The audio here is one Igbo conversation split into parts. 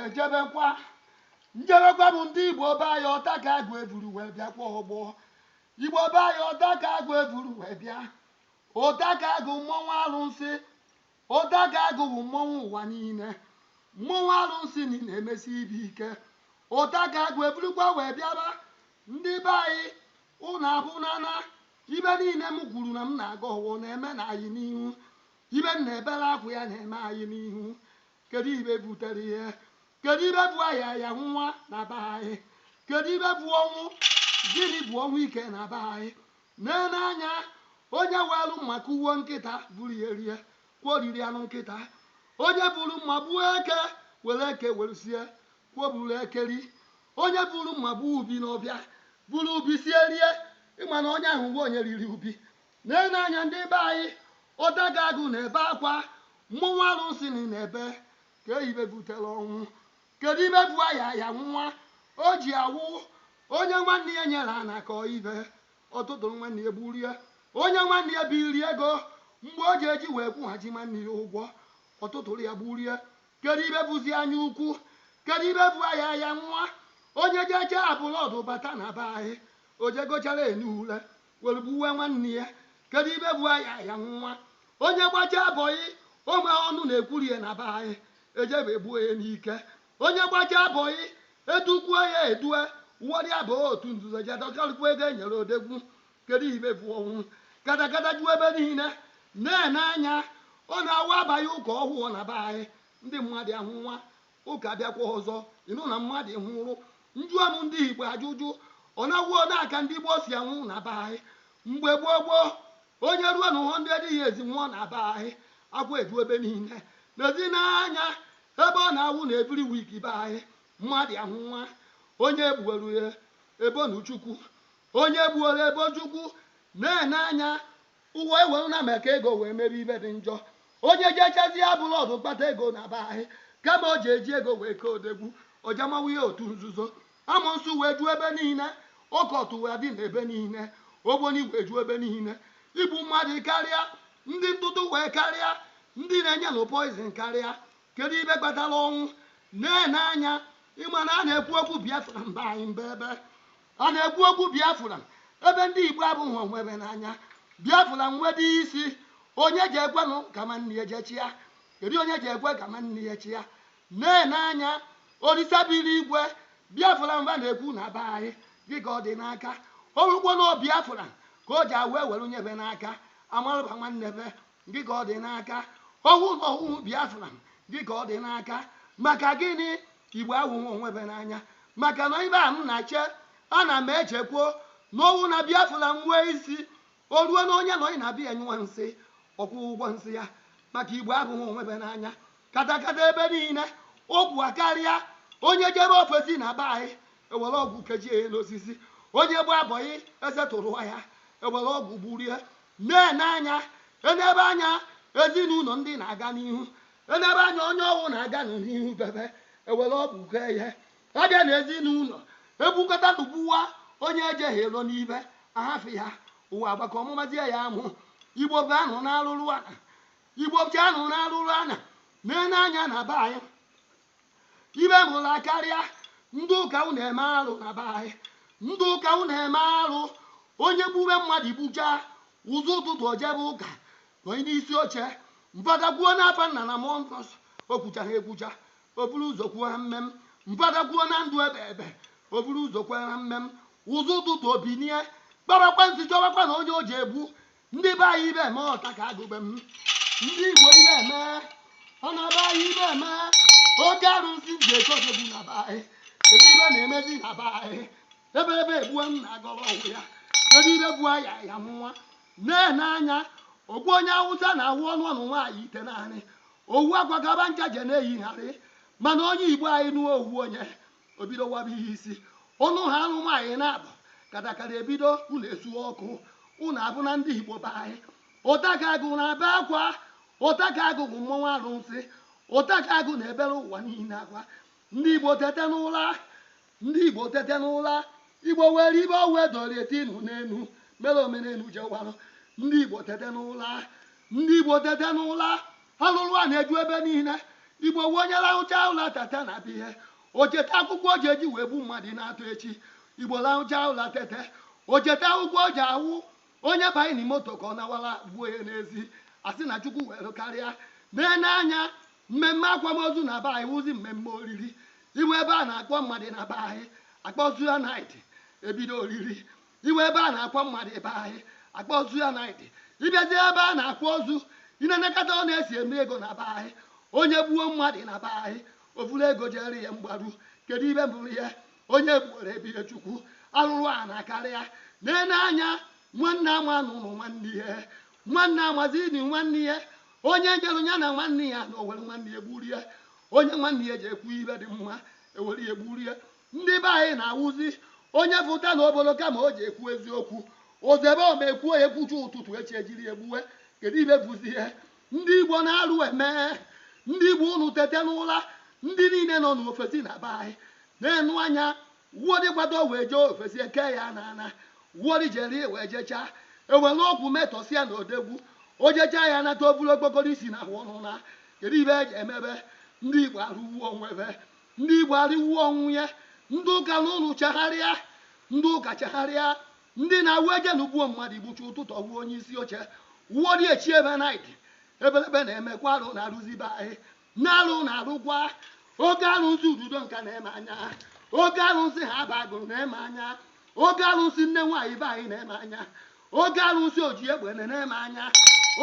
ejebekwa njebekwa bụ ndị Igbo be anyị ọta ka agụ evuru wee bịa kwa ọgbọ Igbo be anyị ọta ka agụ evuru wee bịa ụta ka agụ mmọnwụ arụsị ụta ka agụ bụ mmọnwụ ụwa niile mmọnwụ arụsị niile emesi ibe ike ụta ka agụ eburukwa wee bịaba ndị be anyị ụnụ abụnana ibe niile m kwuru na m na-aga ọwụ na-eme na anyị n'ihu ibe m na-ebere akwụ ya na-eme anyị n'ihu kedu ibe butere ihe kedu ibe bụ aya nwa na be anyị kedu ibe bụ ọnwụ gịnị bụ ọnwụ ike na be anyị na-ene anya onye welu maka uwe nkịta buru ya rie kworiri anụ nkịta onye buru mma gbuo eke were eke weresie kwoburu ekeri onye buru mma gbuo ubi n'ọbịa buru ubi sie rie ịma na onye ahụ nwe onye riri ubi na-ene anya ndị be anyị ụta ka agụ na-ebe akwa mmọnwụ arụsị na ebe ka ibe butere ọnwụ kedu ibe bụ aya nwa o ji awụ onye nwanne ya nyere ana ka ibe ọtụtụ nwanne ya gburie onye nwanne ya biri ego mgbe o ji eji wee kwụghachi nwanne ya ụgwọ ọtụtụrụ ya gburie kedu ibe bụzi anya ukwu kedu ibe bụ aya nwa onye jeje abụlọdụ bata na be anyị o jegochara enu ule were gbuwe nwanne ya kedu ibe bụ aya nwa onye gbacha abọghị onwe ọnụ na-ekwurie na be anyị ejebe egbuo ya n'ike onye gbacha abọghị edukwuo ya edue ụwọdị abụọ otu nzuzo jedọkarịkwa ego enyere odegwu kedu ibe bụ ọnwụ katakata juo ebe niile na-ene anya ọ na-awa abaghị ụka ọhụụ na be anyị ndị mmadụ ahụ nwa ụka bịakwa ọzọ ịnụ na mmadụ nwụrụ njụọ m ndị Igbo ajụjụ ọ na-awuo n'aka ndị Igbo si anwụ na be anyị mgbe gboo onye ruo na ụhọ ndị adịghị ezi nwụọ na be anyị akwa eju ebe niile n'ezi n'anya ebe ọ na-awụ na ebiri wiki be anyị mmadụ ahụ nwa onye egbuoro ya ebonuchukwu onye gbuoro ebochukwu na-ene anya ụwa ewere na maka ego wee mere ibe dị njọ onye jechazi abụlọdụ kpata ego na be anyị kama o ji eji ego wee kee odegwu ọjamawu ya otu nzuzo amụnsụ wee juo ebe niile ọkọtụ wee dị n'ebe niile ogboni wee juo ebe niile igbu mmadụ karịa ndị ntụtụ wee karịa ndị na-enye na poizin karịa kedu ibe kpatara ọnwụ na-ene anya ịma na a na-ekwu okwu Biafra mba anyị mba ebe a na-ekwu okwu Biafra ebe ndị Igbo abụghị onwebe n'anya Biafra nwede isi onye ji ekwenụ ka nwanne ya jechia kedu onye ji ekwe ka nwanne ya chia na-ene anya Olisa biri igwe Biafra mba na-ekwu na be anyị dịka ọ dị n'aka orugbo na Biafra ka o ji awee were nyebe n'aka amarụba nwanne be dịka ọ dị n'aka ọhụụ na ọhụụ Biafra dịka ọ dị n'aka maka gịnị Igbo awụghị onwebe n'anya maka na ibe a m na-ache ana m echekwuo n'owu na Biafra nwee isi o ruo na onye nọ na-abịa nyụwa nsị ọkwụ ụgwọ nsị ya maka Igbo abụghị onwebe n'anya katakata ebe niile ogwu akarịa onye jebe ofesi na be anyị ewere ọgwụ kechie n'osisi onye gbu abọghị esetụrụ ya ewere ọgwụ gburie na-ene anya enebe anya ezinụlọ ndị na-aga n'ihu enebe anya onye ọwụ na-aga n'ihu bebe ewere ọgwụ kee ya abịa na ezinụlọ egbukọta tụgbuwa onye ejeghị elo n'ibe ahafụ ya ụwa agbakọ ọmụmazie ya amụ Igbo bụ anụ na-arụrụ ana Igbo bụ anụ na-arụrụ ana na-ene anya na be anyị ibe mụrụ karịa ndị ụka unu eme arụ na be anyị ndị ụka unu eme arụ onye gbube mmadụ igbucha ụzọ ụtụtụ ojebe ụka onye n'isi oche mfadakwuo n'afọ nna na mọnkọs okwuchaghị ekwucha o buru ụzọ kwuo ha mmem mfadakwuo na ndụ ebe o buru ụzọ kwuo ha mmem ụzọ ụtụtụ obinie kpabakwa nsị chọbakwa na onye o ji egbu ndị be anyị ibe eme ọta ka agụbe m ndị Igbo ibe eme ọ na-be anyị ibe eme oke arụsị ji ekotebu na be anyị kedu ibe na-emezi na be anyị ebe egbuo m na-agọrọ ọgwụ ya kedu ibe bụ aya nwa na-ene anya ogbu onye Awụsa na-awụ ọnụ nwaanyị ite naanị owu akwagaba nchaje na-eyigharị mana onye Igbo anyị nụọ owu onye obido waba ihe isi ọnụ ha anụ nwaanyị na-abụ katakara ebido unu esu ọkụ unu abụ na ndị Igbo be anyị ụta ka agụ na-abe akwa ụta ka agụ bụ mmọnwụ arụsị ụta ka agụ na-ebere ụwa niile akwa ndị Igbo tete n'ụra ndị Igbo tete n'ụra Igbo were ibe owe dọrọ etinu n'enu mere omenelu jewarụ ndị Igbo tete n'ụra ndị Igbo tete n'ụra alụrụ a na-eju ebe niile Igbo wonyela ụcha ụla tete na bihe o cheta akwụkwọ o ji eji wee gbu mmadụ na-atụ echi Igbo la ụcha ụla tete o cheta akwụkwọ o ji awụ onye banye n'ime moto ka ọ nawara gbuo ya n'ezi asị na Chukwu were karịa mee n'anya mmemme akwamozu na be anyị wụzi mmemme oriri iwe ebe a na-akpọ mmadụ na be anyị akpọzu ya naịtị ebido oriri iwe ebe a na-akpọ mmadụ ebe anyị akpọzu ya naịtị ịbịazi ebe a na-akwa ozu ịna-enekọta ọ na-esi eme ego na be anyị onye gbuo mmadụ na be anyị ofuru ego jere ya mgbaru kedu ibe mbụrụ ya onye gbuoro ebie Chukwu alụrụ a na-akarị ya na-anya nwanne ama n'ụlọ nwanne ya nwanne amazini nwanne ya onye nyere ya na nwanne ya na owere nwanne ya gburie onye nwanne ya ji ekwu ibe dị mma ewere ya gburie ndị be anyị na-awụzi onye fụta na obolo kama o ji ekwu eziokwu ozebe ome ekwuo ya ekwucha ụtụtụ echi ejiri egbuwe kedu ibe bụzi ihe ndị Igbo na-alụ eme ndị Igbo unu tete n'ụla ndị niile nọ n'ofesi na be anyị na-enu anya wuodịkwado wee jee ofesi eke ya na ana wuodi jere wee jechaa ewere ọgwụ metọsịa na odegwu o jechaa ya nata oburu okpokoro isi na ahụ ọnụ na kedu ibe eji emebe ndị Igbo arụwuo onwebe ndị Igbo arịwuo onwụ ya ndị ụka n'ụlọ chegharịa ndị ụka chegharịa ndị na-awụ eje na ugbuo mmadụ igbuchi ụtụtụ ọwụwa onye isi oche wuodi echi ebe naịtị ebelebe na-emekwa arụ na-arụzi be anyị na-alụ na-arụkwa oge arụzi ududo nka na-eme anya oge arụsị ha bagụrụ na-eme anya oge arụsị nne nwaanyị be anyị na-eme anya oge arụsị oji egbe na-eme anya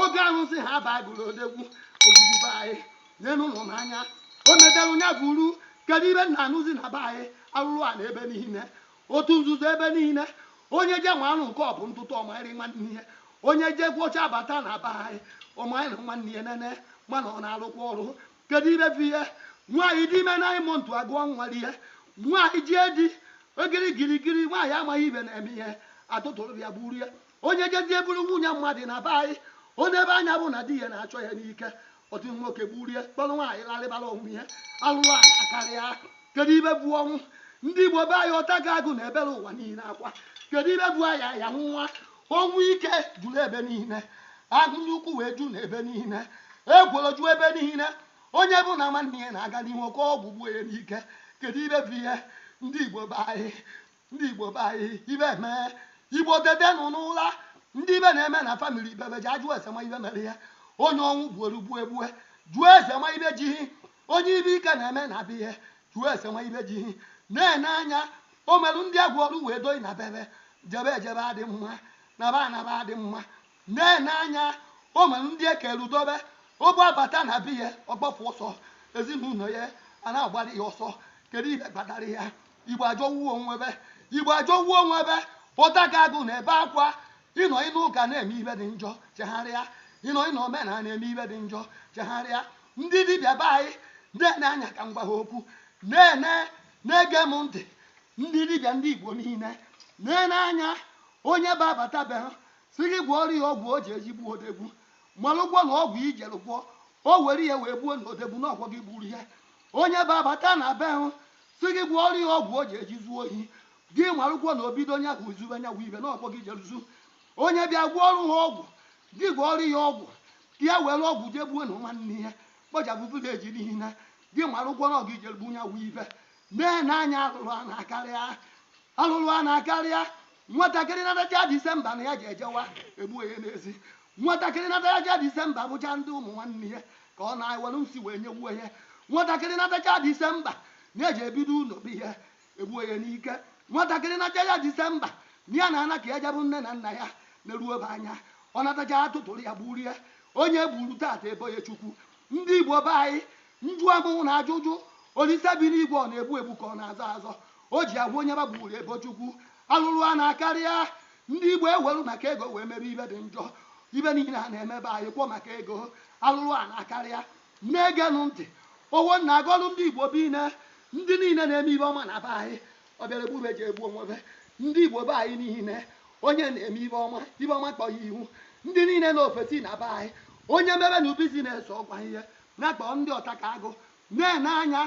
oge arụsị ha bagụrụ odegwu ogbugbu be anyị n'ụlọ n'anya o metere nya buru kedu ibe nna anụzi na be anyị arụrụ a na ebe niile otu nzuzo ebe niile onye je nwa anụ nke ọ bụ ntụtụ ọmarị nwanne ya onye je gwocha bata na be anyị ọmarị na nwanne ya nene mana ọ na-arụkwa ọrụ kedu ibe fi ihe nwaanyị dị ime na ịmụ ntụ agụọ nwere ihe nwaanyị jie di ogiri girigiri nwaanyị amaghị ibe na-eme ihe atụtụrụ ya gburu ya onye jezie buru nwunye mmadụ na be anyị onye ebe anya bụ na di ya na-achọ ya n'ike otu nwoke gburie kpọrọ nwaanyị larịbara onwe ya alụrụ anyị akarịa kedu ibe bụ ọnwụ ndị Igbo be anyị ọta ga agụ na ebere ụwa niile akwa kedu ibe bụ anya ya nwa ọnwụ ike juru ebe niile agụnye ukwu wee ju na ebe niile egworo ju ebe niile onye bụ na nwanne ya na-aga n'ihu oke ọgwụ gbuo ya n'ike kedu ibe bụ ihe ndị Igbo be anyị ibe mee Igbo dede nụ n'ụla ndị ibe na-eme na famili ibebe ji ajụ ese ma ibe mere ya onye ọnwụ gbuoro gbuo egbue jụọ eze ma ibe ji onye ibe ike na-eme na be ihe jụọ ese ma ibe ji na-ene anya o merụ ndị agwụ ọrụ wee doyi na bebe jebe ejebe adị mma naba anaba adị mma na-ene anya o merụ ndị ekelu dobe ogbu abata na be ihe ọgbọfụ ọsọ ezinụlọ ya a na-agbara ya ọsọ kedu ibe gbadara ya Igbo ajọwuo onwebe Igbo ajọwuo onwebe ụta ga agụ na ebe akwa ịnọ ịnụ ụka na-eme ibe dị njọ chegharịa ịnọ omenala na-eme ibe dị njọ chegharịa ndị dibịa be anyị na-ene anya ka m gwa ha okwu na-ege m ntị ndị dibịa ndị Igbo niile na-ene anya onye bụ abata be ha si gị gwọọrọ ya ọgwụ o ji ejigbu odegwu malụgwọ na ọgwụ ijere gwọ o were ya wee gbuo na odegwu na ọgwọ gị gburu ya onye bụ abata na be ha si gị gwọọrọ ya ọgwụ o ji eji zuo ohi gị malụgwọ na obido nya bụ zube nya bụ ibe na ọgwọ gị jeruzu onye bịa gwọọrụ ha ọgwụ gị gwọọrọ ya ọgwụ ya were ọgwụ jee gbuo na nwanne ya kpọchapụ vileji niile gị malụgwọ na ọgụ ijerugbu nya bụ ibe na-ene anya alụrụ a na-akarịa nwatakịrị natacha Disemba na ya ji ejewa egbuo ya n'ezi nwatakịrị natacha Disemba bụcha ndị ụmụ nwanne ya ka ọ na-ewere nsi wee nyewuo ya nwatakịrị natacha Disemba na eji ebido ụlọ bụ ihe egbuo ya n'ike nwatakịrị natacha Disemba na ya na-ana ka ejebụ nne na nna ya na-eruo ebe anya ọ natacha atụtụrụ ya gburie onye gburu tata ebo ya Chukwu ndị Igbo be anyị njụ amụnwụ na ajụjụ Olise bi n'igwe ọ na-egbu egbu ka ọ na-azọ azọ o ji agwa onye gbagburu ebo Chukwu alụrụ a na-akarịa ndị Igbo eweru maka ego wee mebe ibe dị njọ ibe niile a na-emebe anyị kwọ maka ego alụrụ a na-akarịa na-egenụ ntị owo na agọlụ ndị Igbo biine ndị niile na-eme ibe ọma na be anyị ọ bịara egbube ji egbu onwebe ndị Igbo be anyị niile onye na-eme ibe ọma kpọ ya ihu ndị niile na ofesi na be anyị onye mebe na bizines ọgwa ihe na-akpọ ndị ọta ka agụ na-ene anya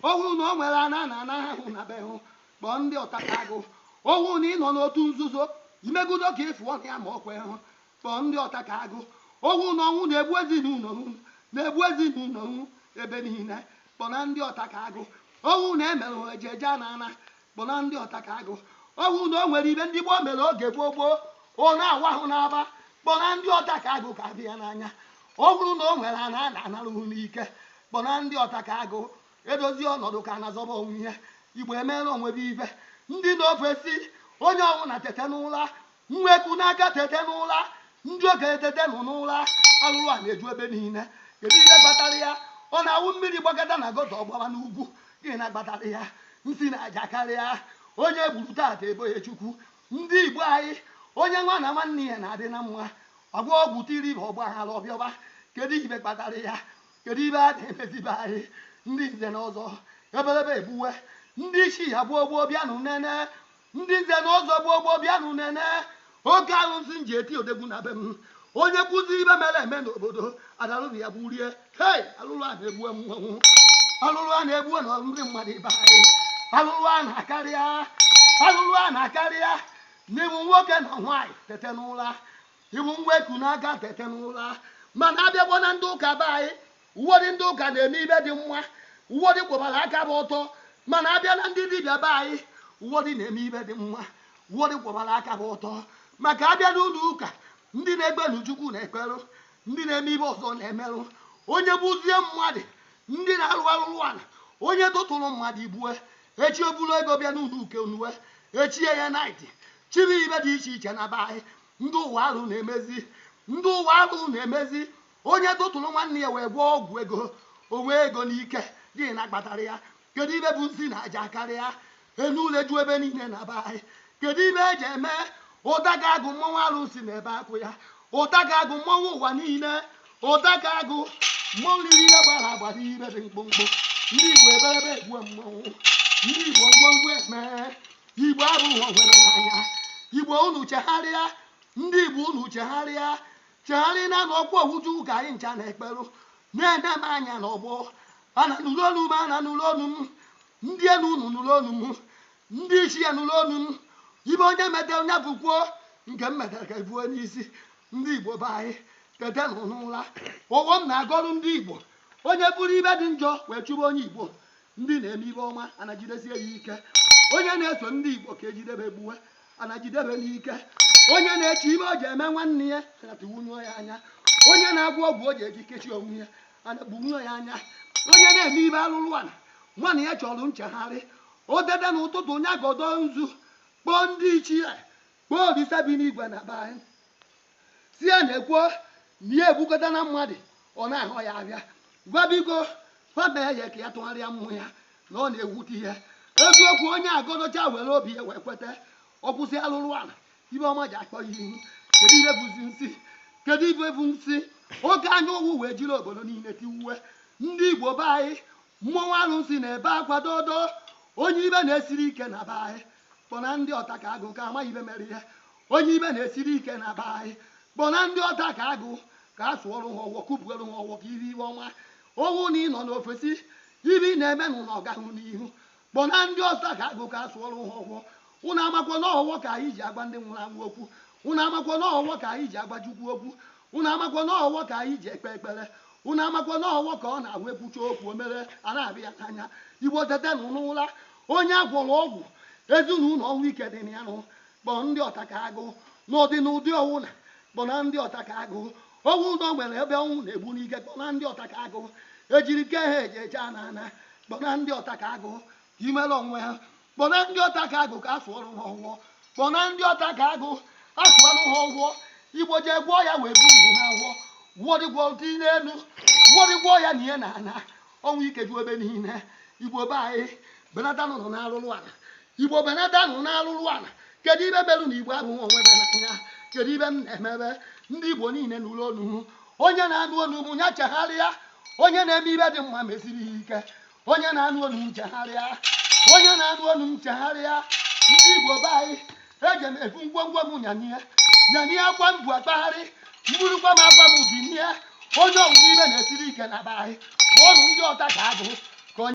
ọhụrụ na o nwere ana na anaghị ahụ na be hụ kpọọ ndị ọta ka agụ ọhụrụ na ị nọ n'otu nzuzo imegudo ka ịfụ ọnụ ya ma ọ kwe hụ kpọọ ndị ọta ka agụ ọhụrụ na ọnwụ na-egbu ezinụlọ hụ ebe niile kpọna ndị ọtakagụ ọnwụ na-emere ejeje na kpọna ndị ọtakagụ ọnwụ na o nwere ibe ndị gboo mere oge gboo gboo ọ na-awa ahụ n'aba kpọna ndị ọtakagụ ka dị ya n'anya ọ bụrụ na o nwere ana a na-analụhụ n'ike kpọna ndị ọtakagụ edozi ọnọdụ ka na-azọba onwe ya igbo emere onwebe ibe ndị na-ofesi onye ọbụla tete n'ụla nwekwu n'aka tete n'ụla ndị okenye tete nọ n'ụla alụrụ a na-eju ebe niile kedu ihe gbatara ya ọ na-awụ mmiri gbagada na goza ọgbara n'ugwu gị na-agbatara ya nsi na aja karịa onye gburu tata ebo ya chukwu ndị igbo anyị onye nwa na nwanne ya na-adị na mma ọgwa ọgwụ tiri ibe ọgbaghara ọbịọba kedu ibe kpatara ya kedu ibe a na-emezibe anyị ndị nze na ọzọ ebelebe egbuwe ndị isi ya gboo gboo bịanụ nene ndị nze na ọzọ gboo gboo bịanụ nene oge alụsị nji eti odegwu na be m onye kwụzi ibe mere eme n'obodo adarụbi ya gburie hei alụrụ a na-egbuwe mmanwụ alụrụ a na-egbuwe na ndị mmadụ ibe anyị alụrụ a na-akarịa n'iwu nwoke na nwaanyị tete n'ụra iwu ngwa eku n'aka tete n'ụra mana abịakwa na ndị ụka be anyị ụfọdụ ndị ụka na-eme ibe dị mma ụfọdụ kwụbara aka bụ ọtọ mana abịa na ndị dibịa be anyị ụfọdụ na-eme ibe dị mma ụfọdụ kwụbara aka bụ ọtọ maka abịa n'ụlọ ụka ndị na-egbenu chukwu na-ekperụ ndị na-eme ibe ọzọ na-emerụ onye gbuzie mmadụ ndị na-arụ arụrụ ala onye tụtụrụ mmadụ igbue echi oburu ego bịa n'ụlọ uke unuwe echie ya naịtị chiri ibe dị iche iche na be anyị ndị ụwa arụ na-emezi onye tụtụrụ nwanne ya wee gwọọ ọgwụ ego o wee ego n'ike gị na kpatara ya kedu ibe bụ nsi na aja karịa enu ule ju ebe niile na be anyị kedu ibe eji eme ụta ga-agụ mmọnwụ arụsị na ebe akwụ ya ụta ga-agụ mmọnwụ ụwa niile ụta ga-agụ mmọnwụ riri ihe gbara agbara ibe dị mkpụmkpụ ndị igbo eberebe egbuo mmọnwụ ndị igbo ngwongwo eme igbo abụghị onwere n'anya igbo unu chegharịa ndị igbo unu chegharịa na n'ọkwa owuju ụka anyị ncha na-ekperụ na-ene m anya n'ọgbọ ana nụrụ olu m ana nụrụ olu m ndị elu unu nụrụ olu m ndị isi ya nụrụ olu m ibe onye metere onye bụkwuo nke m metere ka ebuo n'isi ndị igbo be anyị tete nụ n'ụra ụgwọ m na-agọrụ ndị igbo onye bụrụ ibe dị njọ wee chụba onye igbo ndị na-eme ibe ọma anajidesie ya ike onye na-eso ndị igbo ka ejidebe gbuwe anajidebe n'ike onye na-eche ibe o ji eme nwanne ya anatiwunyo ya anya onye na-agwọ ọgwụ o ji eji kechi onwe ya anagbunyo ya anya onye na-eme ibe alụrụ ala nwanne ya chọrọ nchegharị o dede n'ụtụtụ onye agodo nzu kpọọ ndị ichie kpọọ olise bi n'igwe na be anyị si ya na-ekwo na ya egbukọta na mmadụ ọ na-ahụ ya abịa gwa biko fabee ya ka ya tụgharịa mmụ ya na ọ na-ewute ihe eziokwu onye agọdọcha were obi ya wee kweta ọ kwụsị alụrụ ala ibe ọma ji akpọ ya ihu kedu ibe bụzi nsị kedu ibe bụ nsị oge anya ụwụ wee jiri obodo niile tiwuwe ndị igbo be anyị mmọnwụ arụsị na-ebe akwadodo onye ibe na-esiri ike na be anyị kpọna ndị ọta ka agụ ka ama ibe mere ihe onye ibe na-esiri ike na be anyị kpọna ndị ọta ka agụ ka a sụọrụ ha ọgwọ kụpụrụ ha ọgwọ ka ibe ibe ọma ọnwụ na ị nọ n'ofesi ibe ị na-eme nụ na ọgahụ n'ihu kpọna ndị ọta ka agụ ka a sụọrụ ha ọgwọ unu amakwa na ọghọwọ ka anyị ji agba ndị nwụrụ anwụ okwu unu amakwa na ọghọwọ ka anyị ji agba Chukwu okwu unu amakwa na ọghọwọ ka anyị ji ekpe ekpere unu amakwa na ọghọwọ ka ọ na-agwa ekwucha okwu o mere a na-abịa n'anya igbo tete nụ n'ụra onye agwọrọ ọgwụ ezinụlọ ọnwụ ike dị na ya nụ kpọọ ndị ọta ka agụ n'ụdị n'ụdị ọnwụ na kpọna ndị ọta ka agụ ọnwụ ụlọ nwere ebe ọnwụ na-egbu n'ike kpọna ndị ọta ka agụ ejiri ke ha eji eje ana kpọna ndị ọta ka agụ imere onwe ha kpọna ndị ọta ka agụ ka asụọrụ ha ọgwọ kpọna ndị ọta ka agụ asụọrụ ha ọgwọ igbo jee gwọọ ya wee buru ha agwọ wụọdịgwọ dị n'elu wụọdịgwọ ya na ihe na ana ọnwụ ike ju ebe niile igbo be anyị benatanụ nọ n'arụrụ ala igbo benatanụ n'arụrụ ala kedu ibe merụ na igbo abụghị onwe be n'anya kedu ibe m na-emebe ndị igbo niile n'ụlọ onu onye na-anụ onu m ya chegharịa onye na-eme ibe dị mma mesiri ya ike onye na-anụ onu m chegharịa onye na-anụ onu m chegharịa ndị igbo be anyị eji m efu ngwongwo m nyanie akwa mbụ akpagharị mburukwa m akwa m bi nie onye ọwụwa ibe na-esiri ike na be anyị kpọọnụ ndị ọta ka agụ